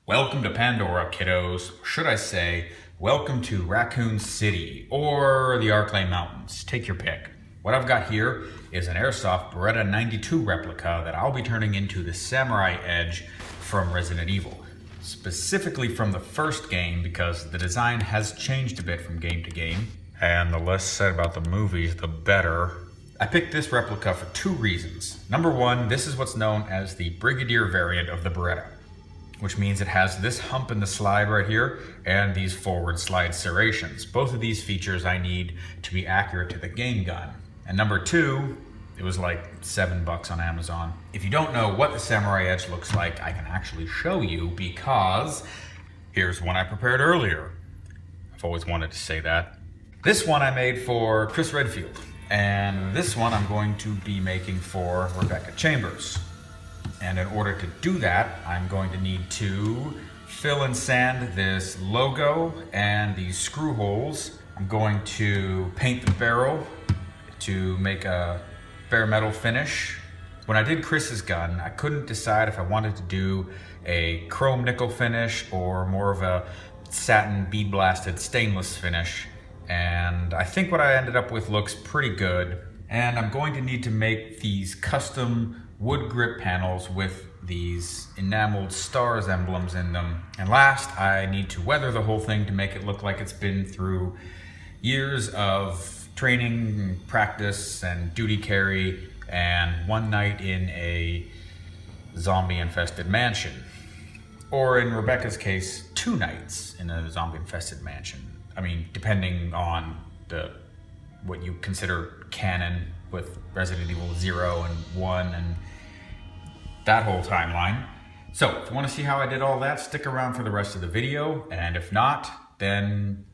Welcome to Pandora, kiddos. Or should I say, welcome to Raccoon City or the Arklay Mountains. Take your pick. What I've got here is an Airsoft Beretta 92 replica that I'll be turning into the Samurai Edge from Resident Evil. Specifically from the first game because the design has changed a bit from game to game. And the less said about the movies, the better. I picked this replica for two reasons. Number one, this is what's known as the Brigadier variant of the Beretta, which means it has this hump in the slide right here and these forward slide serrations. Both of these features I need to be accurate to the game gun. And number two, it was like $7 on Amazon. If you don't know what the Samurai Edge looks like, I can actually show you because here's one I prepared earlier. I've always wanted to say that. This one I made for Chris Redfield, and this one I'm going to be making for Rebecca Chambers. And in order to do that, I'm going to need to fill and sand this logo and these screw holes. I'm going to paint the barrel to make a bare metal finish. When I did Chris's gun, I couldn't decide if I wanted to do a chrome nickel finish or more of a satin bead blasted stainless finish. And I think what I ended up with looks pretty good. And I'm going to need to make these custom wood grip panels with these enameled stars emblems in them. And last, I need to weather the whole thing to make it look like it's been through years of training, practice, and duty carry, and one night in a zombie-infested mansion. Or in Rebecca's case, 2 nights in a zombie-infested mansion. I mean, depending on what you consider canon with Resident Evil 0 and 1 and that whole timeline. So if you want to see how I did all that, stick around for the rest of the video. And if not, then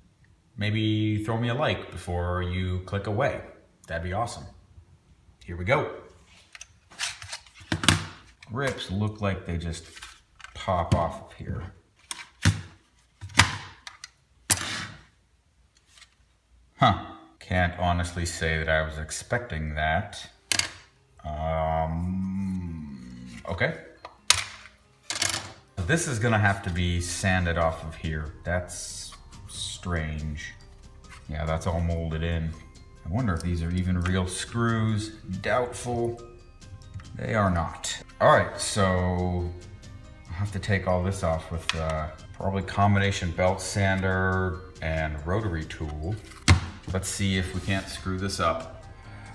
maybe throw me a like before you click away. That'd be awesome. Here we go. Grips look like they just pop off of here. Huh. Can't honestly say that I was expecting that. Okay. This is gonna have to be sanded off of here. That's strange. Yeah, that's all molded in. I wonder if these are even real screws. Doubtful. They are not. All right, so I'll have to take all this off with probably combination belt sander and rotary tool. Let's see if we can't screw this up.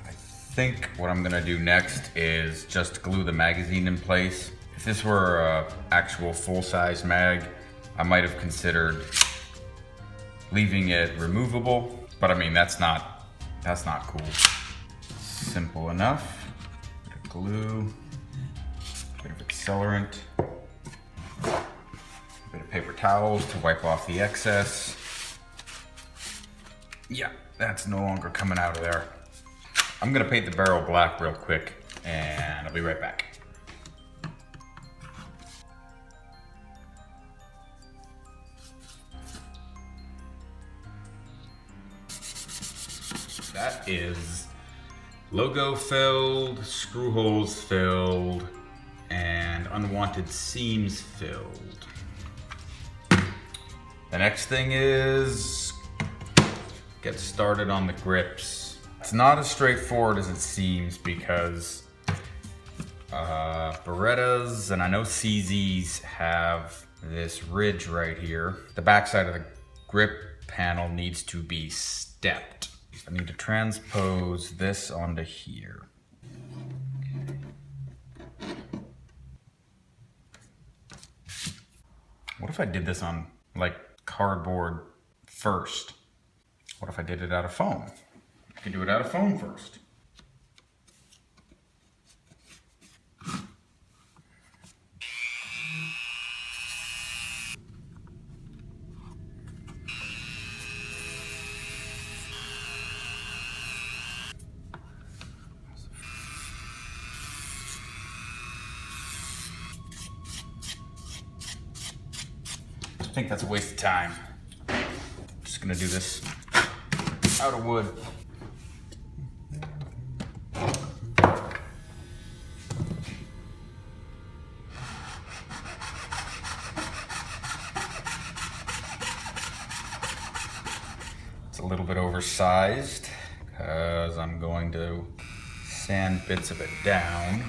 I think what I'm gonna do next is just glue the magazine in place. If this were an actual full-size mag, I might have considered leaving it removable, but I mean, that's not cool. Simple enough. Bit of glue, bit of accelerant, bit of paper towels to wipe off the excess. Yeah, that's no longer coming out of there. I'm gonna paint the barrel black real quick and I'll be right back. That is logo filled, screw holes filled, and unwanted seams filled. The next thing is get started on the grips. It's not as straightforward as it seems because Berettas and I know CZs have this ridge right here. The backside of the grip panel needs to be stepped. I need to transpose this onto here. What if I did this on like cardboard first? What if I did it out of foam? I could do it out of foam first. I think that's a waste of time. I'm just gonna do this out of wood. a little bit oversized because I'm going to sand bits of it down.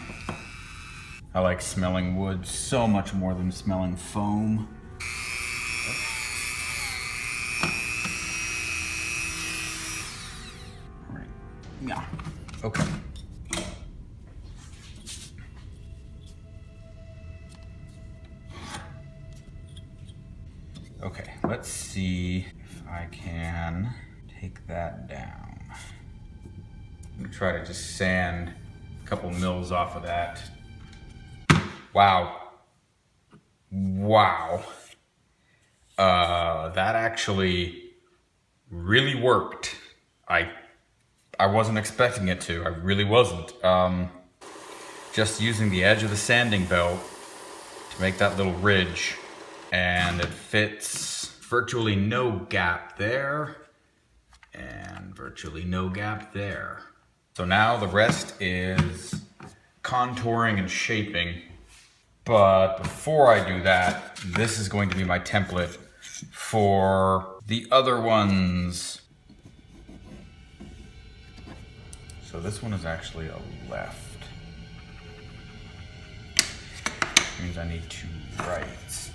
I like smelling wood so much more than smelling foam. All right. Yeah. Okay. Okay, let's see if I can take that down. I'm gonna try to just sand a couple mils off of that. Wow. Wow. That actually really worked. I wasn't expecting it to. I really wasn't. Just using the edge of the sanding belt to make that little ridge, and it fits virtually no gap there and virtually no gap there. So now the rest is contouring and shaping. But before I do that, this is going to be my template for the other ones. So this one is actually a left. Means I need two rights.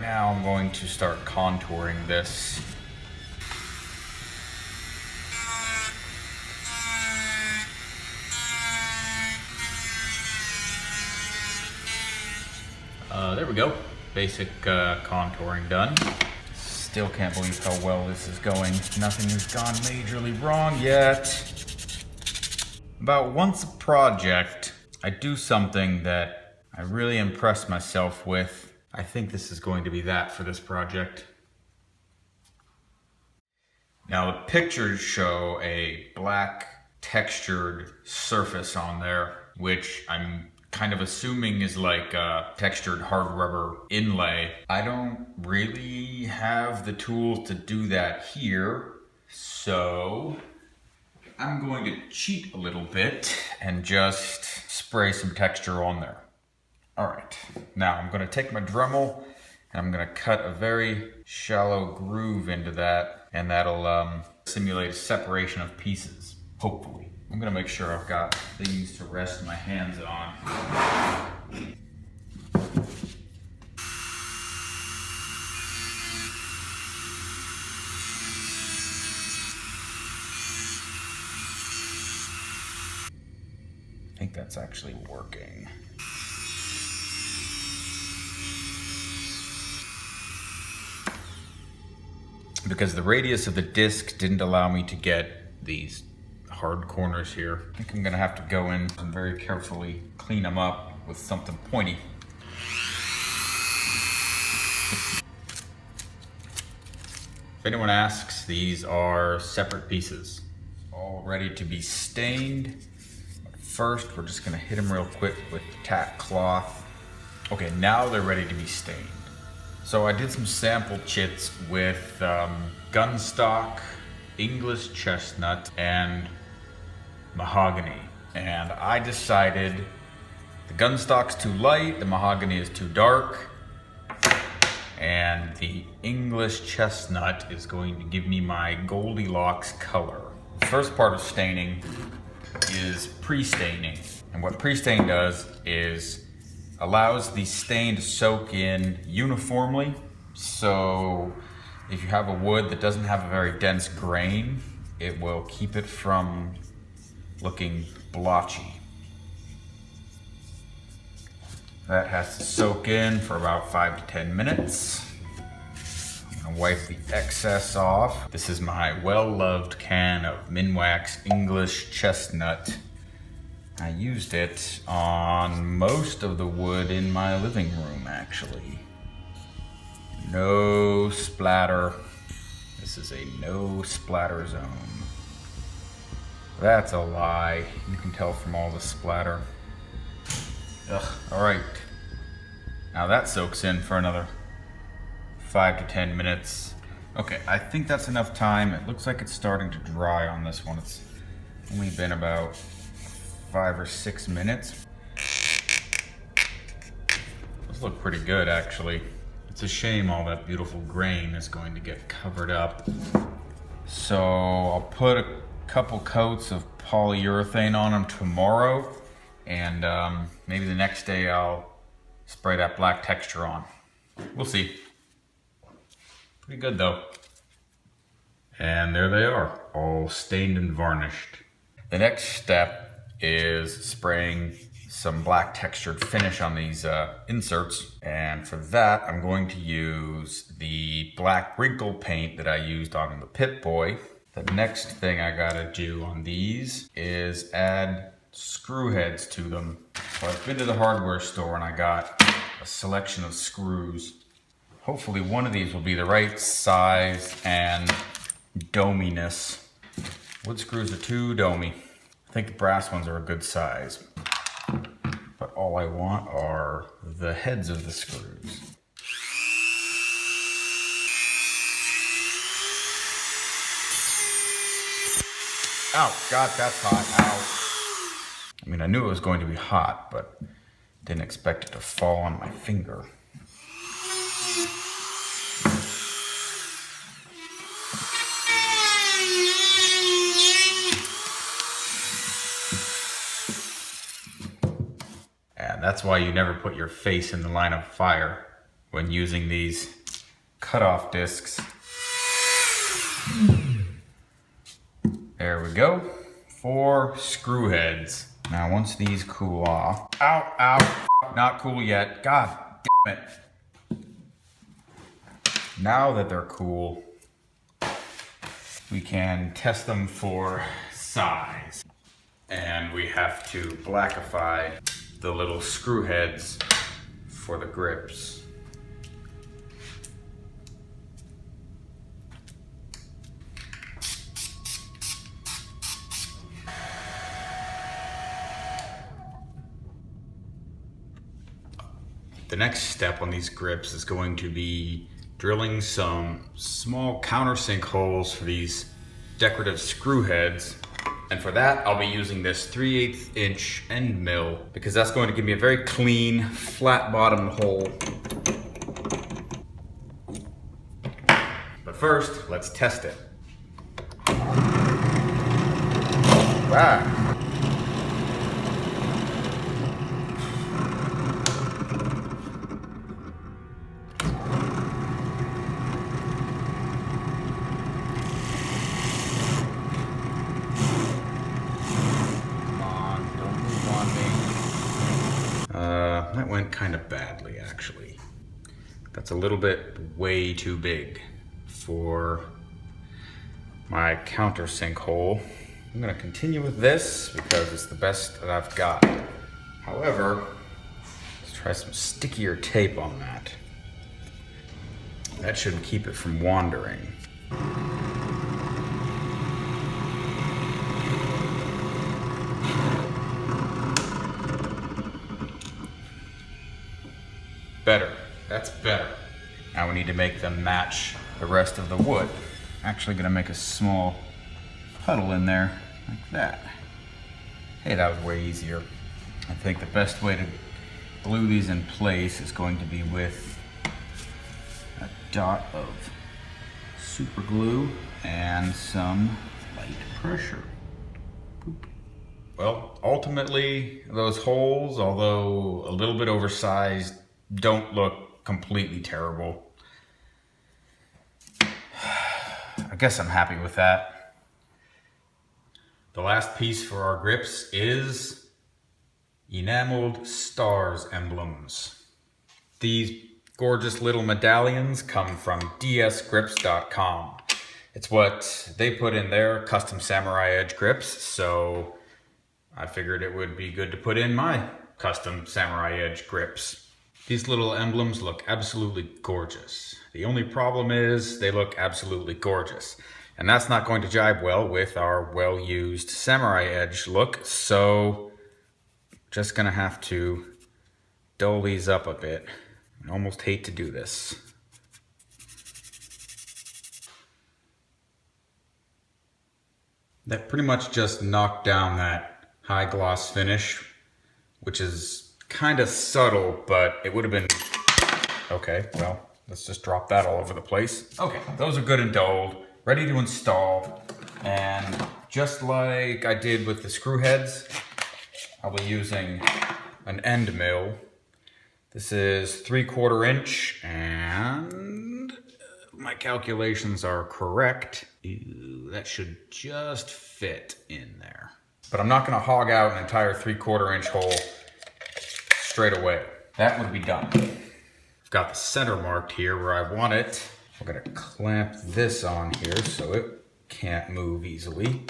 Now I'm going to start contouring this. There we go. Basic contouring done. Still can't believe how well this is going. Nothing has gone majorly wrong yet. About once a project, I do something that I really impress myself with. I think this is going to be that for this project. Now the pictures show a black textured surface on there, which I'm kind of assuming is like a textured hard rubber inlay. I don't really have the tools to do that here, so I'm going to cheat a little bit and just spray some texture on there. All right, now I'm gonna take my Dremel and I'm gonna cut a very shallow groove into that, and that'll simulate a separation of pieces, hopefully. I'm gonna make sure I've got things to rest my hands on. I think that's actually working. Because the radius of the disc didn't allow me to get these hard corners here. I think I'm gonna have to go in and very carefully clean them up with something pointy. If anyone asks, these are separate pieces, all ready to be stained. First, we're just gonna hit them real quick with the tack cloth. Okay, now they're ready to be stained. So I did some sample chits with gun stock, English chestnut, and mahogany. And I decided the gun stock's too light, the mahogany is too dark, and the English chestnut is going to give me my Goldilocks color. The first part of staining is pre-staining. And what pre-stain does is allows the stain to soak in uniformly. So if you have a wood that doesn't have a very dense grain, it will keep it from looking blotchy. That has to soak in for about 5 to 10 minutes. I'm gonna wipe the excess off. This is my well-loved can of Minwax English Chestnut. I used it on most of the wood in my living room, actually. No splatter. This is a no splatter zone. That's a lie. You can tell from all the splatter. Ugh, all right. Now that soaks in for another 5 to 10 minutes. Okay, I think that's enough time. It looks like it's starting to dry on this one. It's only been about 5 or 6 minutes. Those look pretty good, actually. It's a shame all that beautiful grain is going to get covered up. So I'll put a couple coats of polyurethane on them tomorrow, and maybe the next day I'll spray that black texture on. We'll see. Pretty good though. And there they are, all stained and varnished. The next step is spraying some black textured finish on these inserts, and for that I'm going to use the black wrinkle paint that I used on the Pip-Boy. The next thing I gotta do on these is add screw heads to them. So I've been to the hardware store and I got a selection of screws. Hopefully one of these will be the right size and dominess. Wood screws are too domey. I think the brass ones are a good size. But all I want are the heads of the screws. Ow, God, that's hot, ow. I mean, I knew it was going to be hot, but didn't expect it to fall on my finger. And that's why you never put your face in the line of fire when using these cutoff discs. There we go. 4 screw heads. Now once these cool off, ow, ow, not cool yet. God damn it. Now that they're cool, we can test them for size. And we have to blackify the little screw heads for the grips. The next step on these grips is going to be drilling some small countersink holes for these decorative screw heads. And for that, I'll be using this 3/8 inch end mill because that's going to give me a very clean, flat bottom hole. But first, let's test it. Wow. That went kind of badly, actually. That's a little bit way too big for my countersink hole. I'm gonna continue with this because it's the best that I've got. However, let's try some stickier tape on that. That should keep it from wandering. Better. That's better. Now we need to make them match the rest of the wood. Actually gonna make a small puddle in there, like that. Hey, that was way easier. I think the best way to glue these in place is going to be with a dot of super glue and some light pressure. Boop. Well, ultimately, those holes, although a little bit oversized, don't look completely terrible. I guess I'm happy with that. The last piece for our grips is enameled stars emblems. These gorgeous little medallions come from dsgrips.com. It's what they put in their custom samurai edge grips, so I figured it would be good to put in my custom samurai edge grips. These little emblems look absolutely gorgeous. The only problem is they look absolutely gorgeous. And that's not going to jibe well with our well-used samurai edge look, so just gonna have to dull these up a bit. I almost hate to do this. That pretty much just knocked down that high gloss finish, which is kind of subtle, but it would have been okay. Well, Let's just drop that all over the place. Okay, those are good and dulled, ready to install. And just like I did with the screw heads, I'll be using an end mill. This is 3/4 inch, and my calculations are correct. Ew, that should just fit in there. But I'm not gonna hog out an entire 3/4 inch hole straight away. That would be dumb. I've got the center marked here where I want it. We're gonna clamp this on here so it can't move easily.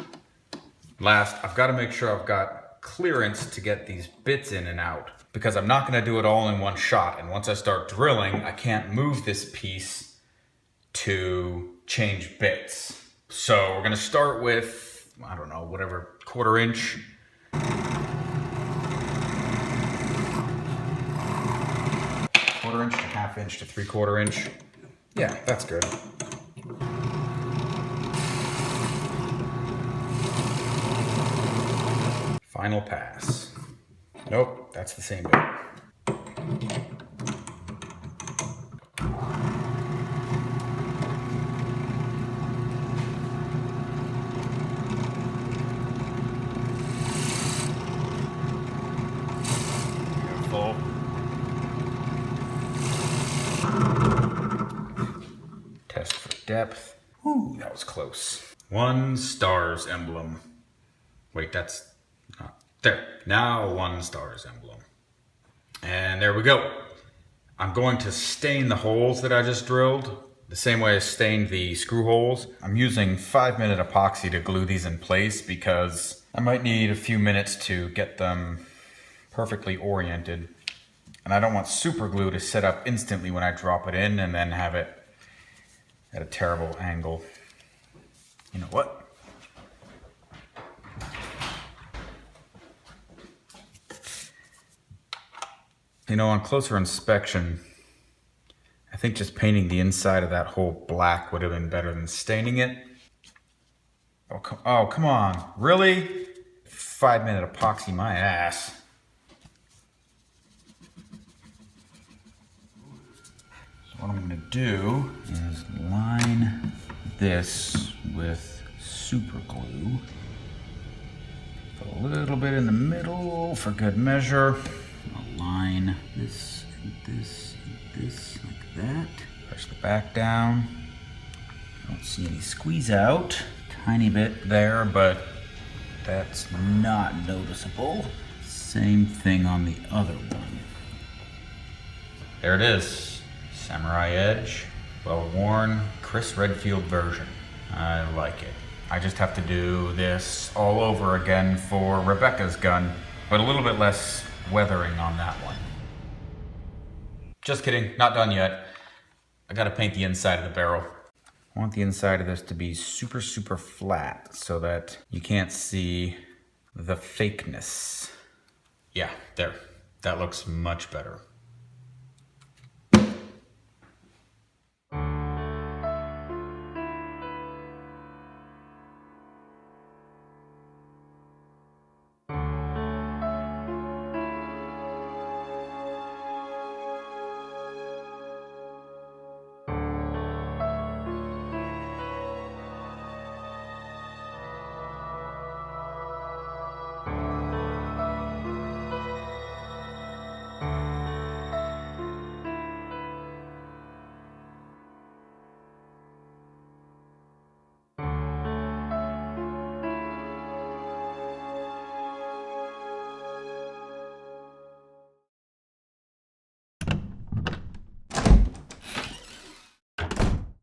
Last, I've got to make sure I've got clearance to get these bits in and out, because I'm not going to do it all in one shot. And once I start drilling, I can't move this piece to change bits. So we're going to start with, I don't know, whatever, 1/4 inch. 1/4 inch to 1/2 inch to 3/4 inch. Yeah, that's good. Final pass. Nope, that's the same bit. Beautiful. Test for depth. Ooh, that was close. 1 stars emblem. Wait, that's not there. Now 1 stars emblem. And there we go. I'm going to stain the holes that I just drilled the same way I stained the screw holes. I'm using 5-minute epoxy to glue these in place because I might need a few minutes to get them perfectly oriented. And I don't want super glue to set up instantly when I drop it in and then have it at a terrible angle. You know what? You know, on closer inspection, I think just painting the inside of that hole black would have been better than staining it. Oh, come on. Really? 5-minute epoxy my ass. So what I'm gonna do is line this with super glue. Put a little bit in the middle for good measure. I'll line this and this and this like that. Push the back down. Don't see any squeeze out. Tiny bit there, but that's not noticeable. Same thing on the other one. There it is. Samurai edge, well worn, Chris Redfield version. I like it. I just have to do this all over again for Rebecca's gun, but a little bit less weathering on that one. Just kidding, not done yet. I gotta paint the inside of the barrel. I want the inside of this to be super, super flat so that you can't see the fakeness. Yeah, there. That looks much better.